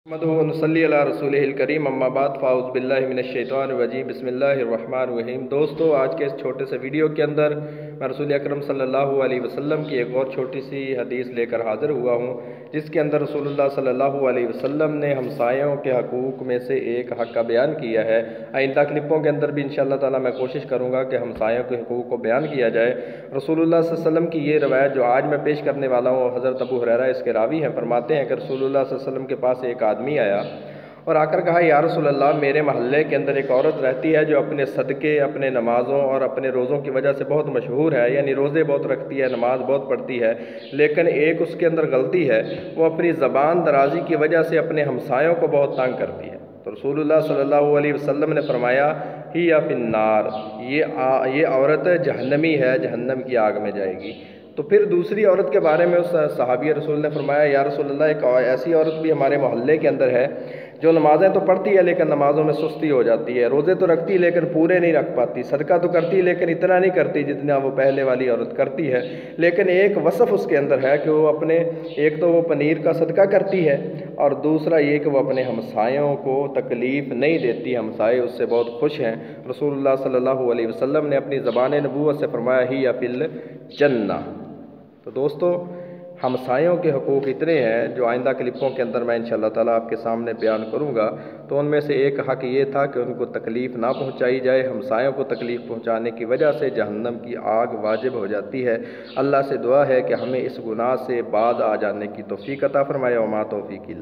नसल्ली अला रसूलिहिल करीम अम्मा बाद फ़ाउज़ बिल्लाहि मिनश शैतानिर रजीम बिस्मिल्लाहिर रहमानिर रहीम। दोस्तों, आज के इस छोटे से वीडियो के अंदर मैं रसूल अकरम सल्लल्लाहु अलैहि वसल्लम की एक और छोटी सी हदीस लेकर हाज़िर हुआ हूँ, जिसके अंदर रसूलुल्लाह सल्लल्लाहु अलैहि वसल्लम ने हमसायों के हकूक़ में से एक हक़ का बयान किया है। आइंदा क्लिपों के अंदर भी इंशाअल्लाह ताला मैं कोशिश करूँगा कि हमसायों के हकूक़ को बयान किया जाए। रसूलुल्लाह सल्लल्लाहु अलैहि वसल्लम की ये रवायत जो आज मैं पेश करने वाला हूँ, हज़रत अबू हुरैरा इसके रावी हैं। फरमाते हैं कि रसूलुल्लाह सल्लल्लाहु अलैहि वसल्लम के पास एक आदमी आया और आकर कहा, या रसूल अल्लाह, मेरे महल्ले के अंदर एक औरत रहती है जो अपने सदक़े, अपने नमाज़ों और अपने रोज़ों की वजह से बहुत मशहूर है, यानी रोज़े बहुत रखती है, नमाज बहुत पढ़ती है, लेकिन एक उसके अंदर गलती है, वो अपनी ज़बान दराज़ी की वजह से अपने हमसायों को बहुत तंग करती है। तो रसूलुल्लाह सल्लल्लाहु अलैहि वसल्लम ने फरमाया, ही या फिन्नार, ये औरत जहन्नमी है, जहन्नम की आग में जाएगी। तो फिर दूसरी औरत के बारे में उस सहाबी रसूल ने फरमाया, या रसूल अल्लाह, एक ऐसी औरत भी हमारे मोहल्ले के अंदर है जो नमाज़ें तो पढ़ती है लेकिन नमाज़ों में सुस्ती हो जाती है, रोज़े तो रखती लेकिन पूरे नहीं रख पाती, सदका तो करती लेकिन इतना नहीं करती जितना वो पहले वाली औरत करती है। लेकिन एक वसफ़ उसके अंदर है कि वो अपने, एक तो वो पनीर का सदका करती है और दूसरा ये कि वो अपने हमसायों को तकलीफ़ नहीं देती, हमसाए उससे बहुत खुश हैं। रसूलुल्लाह सल्लल्लाहु अलैहि वसल्लम ने अपनी ज़बान नबूवत से फरमाया, ही या फिल जन्ना। तो दोस्तों, हमसायों के हकूक़ इतने हैं जो आइंदा क्लिपों के अंदर मैं इंशाअल्लाह ताला आपके सामने बयान करूँगा। तो उनमें से एक हक़ ये था कि उनको तकलीफ़ ना पहुँचाई जाए। हमसायों को तकलीफ़ पहुँचाने की वजह से जहन्नम की आग वाजिब हो जाती है। अल्लाह से दुआ है कि हमें इस गुनाह से बाज़ आ जाने की तौफ़ीक़ अता फ़रमाए। व मा तौफ़ीक़